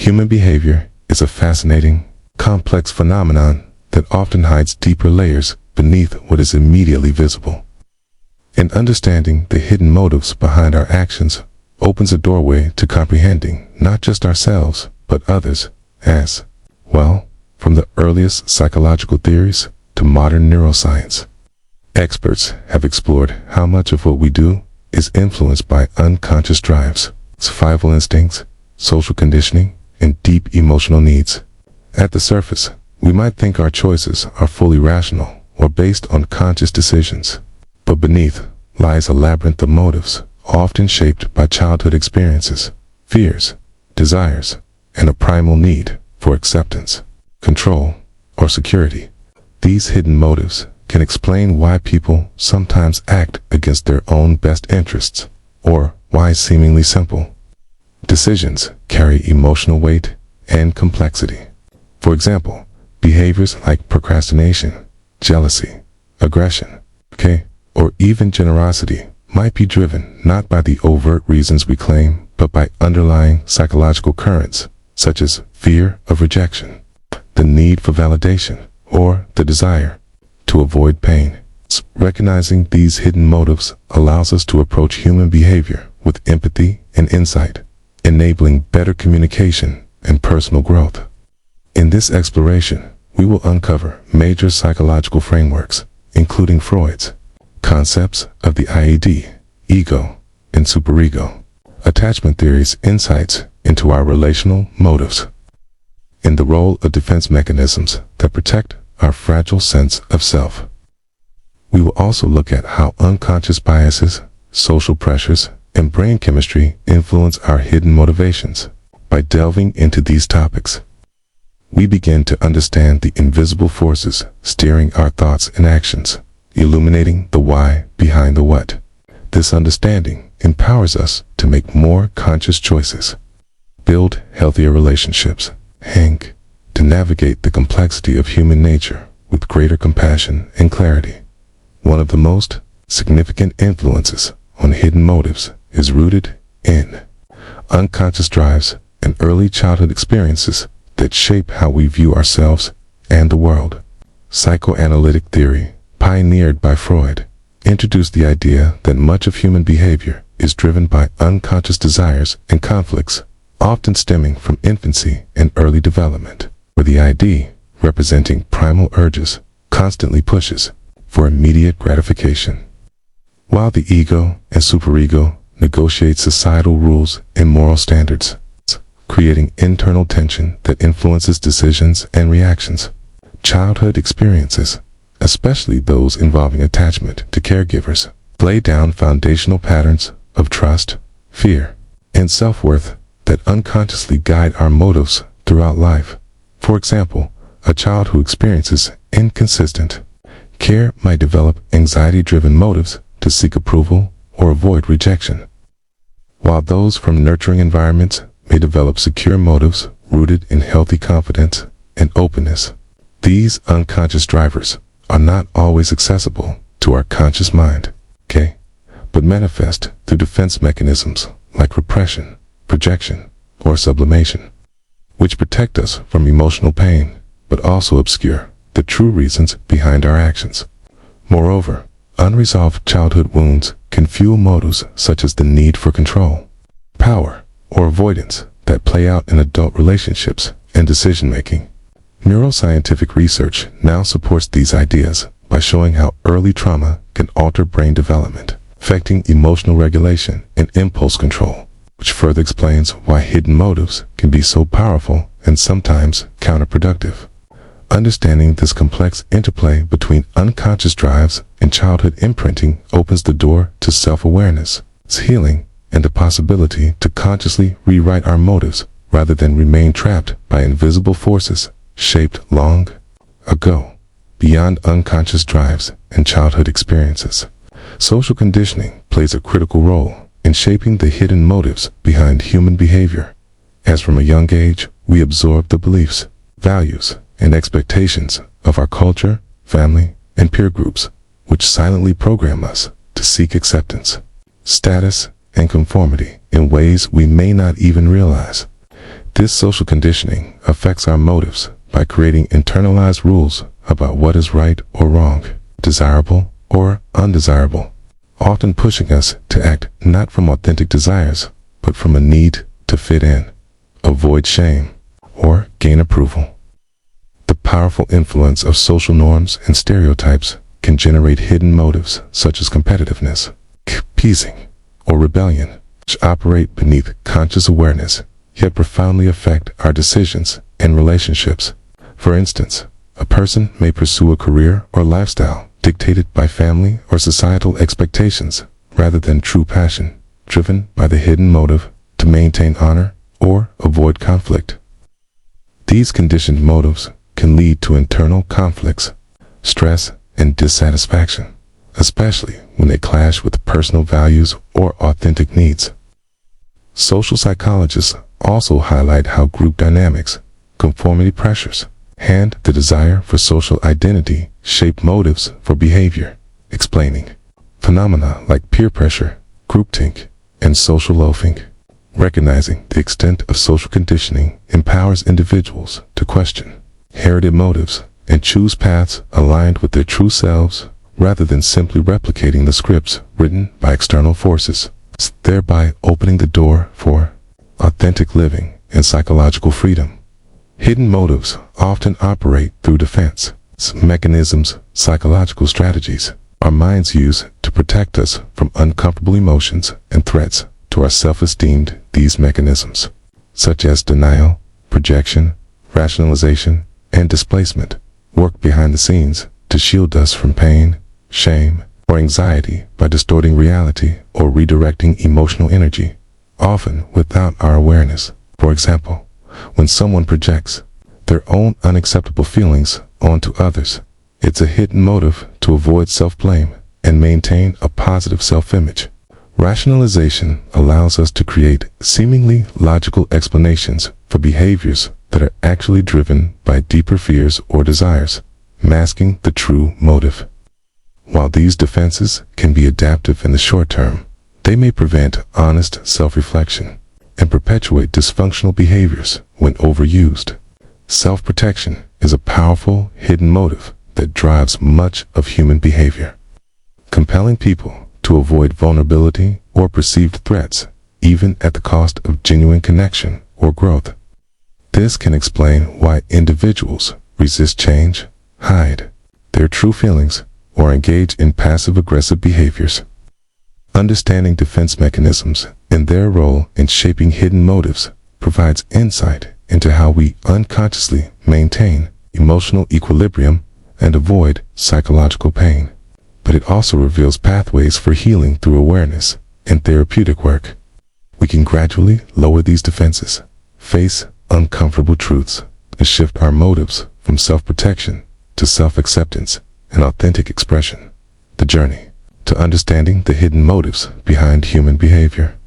Human behavior is a fascinating, complex phenomenon that often hides deeper layers beneath what is immediately visible. And understanding the hidden motives behind our actions opens a doorway to comprehending not just ourselves, but others as well, from the earliest psychological theories to modern neuroscience. Experts have explored how much of what we do is influenced by unconscious drives, survival instincts, social conditioning, and deep emotional needs. At the surface, we might think our choices are fully rational or based on conscious decisions, but beneath lies a labyrinth of motives, often shaped by childhood experiences, fears, desires, and a primal need for acceptance, control, or security. These hidden motives can explain why people sometimes act against their own best interests, or why seemingly simple decisions carry emotional weight and complexity. For example, behaviors like procrastination, jealousy, aggression, or even generosity might be driven not by the overt reasons we claim, but by underlying psychological currents, such as fear of rejection, the need for validation, or the desire to avoid pain. Recognizing these hidden motives allows us to approach human behavior with empathy and insight, enabling better communication and personal growth. In this exploration, we will uncover major psychological frameworks, including Freud's concepts of the IED, ego, and superego, attachment theory's insights into our relational motives, and the role of defense mechanisms that protect our fragile sense of self. We will also look at how unconscious biases, social pressures, and brain chemistry influence our hidden motivations. By delving into these topics, we begin to understand the invisible forces steering our thoughts and actions, illuminating the why behind the what. This understanding empowers us to make more conscious choices, build healthier relationships, and to navigate the complexity of human nature with greater compassion and clarity. One of the most significant influences on hidden motives is rooted in unconscious drives and early childhood experiences that shape how we view ourselves and the world. Psychoanalytic theory, pioneered by Freud, introduced the idea that much of human behavior is driven by unconscious desires and conflicts, often stemming from infancy and early development, where the ID, representing primal urges, constantly pushes for immediate gratification, while the ego and superego negotiate societal rules and moral standards, creating internal tension that influences decisions and reactions. Childhood experiences, especially those involving attachment to caregivers, lay down foundational patterns of trust, fear, and self-worth that unconsciously guide our motives throughout life. For example, a child who experiences inconsistent care might develop anxiety-driven motives to seek approval or avoid rejection, while those from nurturing environments may develop secure motives rooted in healthy confidence and openness. These unconscious drivers are not always accessible to our conscious mind, but manifest through defense mechanisms like repression, projection, or sublimation, which protect us from emotional pain, but also obscure the true reasons behind our actions. Moreover, unresolved childhood wounds can fuel motives such as the need for control, power, or avoidance that play out in adult relationships and decision-making. Neuroscientific research now supports these ideas by showing how early trauma can alter brain development, affecting emotional regulation and impulse control, which further explains why hidden motives can be so powerful and sometimes counterproductive. Understanding this complex interplay between unconscious drives and childhood imprinting opens the door to self-awareness, healing, and the possibility to consciously rewrite our motives rather than remain trapped by invisible forces shaped long ago. Beyond unconscious drives and childhood experiences, social conditioning plays a critical role in shaping the hidden motives behind human behavior. As from a young age, we absorb the beliefs, values, and expectations of our culture, family, and peer groups, which silently program us to seek acceptance, status, and conformity in ways we may not even realize. This social conditioning affects our motives by creating internalized rules about what is right or wrong, desirable or undesirable, often pushing us to act not from authentic desires, but from a need to fit in, avoid shame, or gain approval. The powerful influence of social norms and stereotypes can generate hidden motives such as competitiveness, appeasing, or rebellion, which operate beneath conscious awareness, yet profoundly affect our decisions and relationships. For instance, a person may pursue a career or lifestyle dictated by family or societal expectations rather than true passion, driven by the hidden motive to maintain honor or avoid conflict. These conditioned motives can lead to internal conflicts, stress, and dissatisfaction, especially when they clash with personal values or authentic needs. Social psychologists also highlight how group dynamics, conformity pressures, and the desire for social identity shape motives for behavior, explaining phenomena like peer pressure, groupthink, and social loafing. Recognizing the extent of social conditioning empowers individuals to question inherited motives and choose paths aligned with their true selves rather than simply replicating the scripts written by external forces, thereby opening the door for authentic living and psychological freedom. Hidden motives often operate through defense mechanisms, psychological strategies our minds use to protect us from uncomfortable emotions and threats to our self-esteem. These mechanisms, such as denial, projection, rationalization, and displacement, work behind the scenes to shield us from pain, shame, or anxiety by distorting reality or redirecting emotional energy, often without our awareness. For example, when someone projects their own unacceptable feelings onto others, it's a hidden motive to avoid self-blame and maintain a positive self-image. Rationalization allows us to create seemingly logical explanations for behaviors that are actually driven by deeper fears or desires, masking the true motive. While these defenses can be adaptive in the short term, they may prevent honest self-reflection and perpetuate dysfunctional behaviors when overused. Self-protection is a powerful hidden motive that drives much of human behavior, compelling people to avoid vulnerability or perceived threats, even at the cost of genuine connection or growth. This can explain why individuals resist change, hide their true feelings, or engage in passive-aggressive behaviors. Understanding defense mechanisms and their role in shaping hidden motives provides insight into how we unconsciously maintain emotional equilibrium and avoid psychological pain. But it also reveals pathways for healing through awareness and therapeutic work. We can gradually lower these defenses, face uncomfortable truths, and shift our motives from self-protection to self-acceptance and authentic expression. The journey to understanding the hidden motives behind human behavior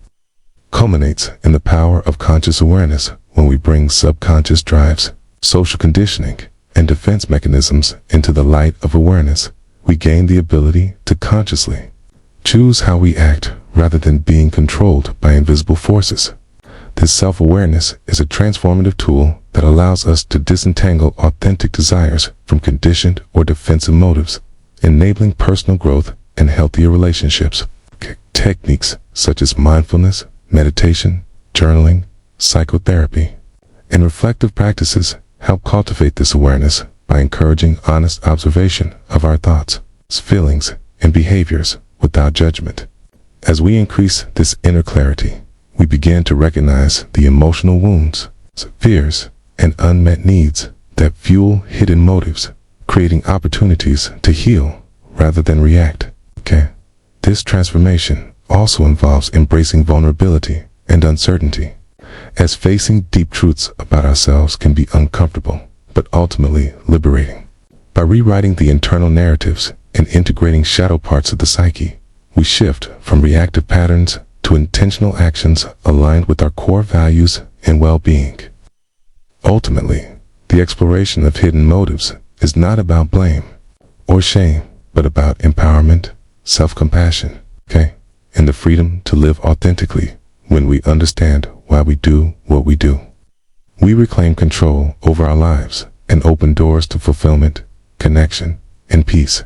culminates in the power of conscious awareness when we bring subconscious drives, social conditioning, and defense mechanisms into the light of awareness. We gain the ability to consciously choose how we act rather than being controlled by invisible forces. This self-awareness is a transformative tool that allows us to disentangle authentic desires from conditioned or defensive motives, enabling personal growth and healthier relationships. Techniques such as mindfulness, meditation, journaling, psychotherapy, and reflective practices help cultivate this awareness by encouraging honest observation of our thoughts, feelings, and behaviors without judgment. As we increase this inner clarity, we begin to recognize the emotional wounds, fears, and unmet needs that fuel hidden motives, creating opportunities to heal rather than react. This transformation also involves embracing vulnerability and uncertainty, as facing deep truths about ourselves can be uncomfortable, but ultimately liberating. By rewriting the internal narratives and integrating shadow parts of the psyche, we shift from reactive patterns to intentional actions aligned with our core values and well-being. Ultimately, the exploration of hidden motives is not about blame or shame, but about empowerment, self-compassion, and the freedom to live authentically when we understand why we do what we do. we reclaim control over our lives and open doors to fulfillment, connection, and peace.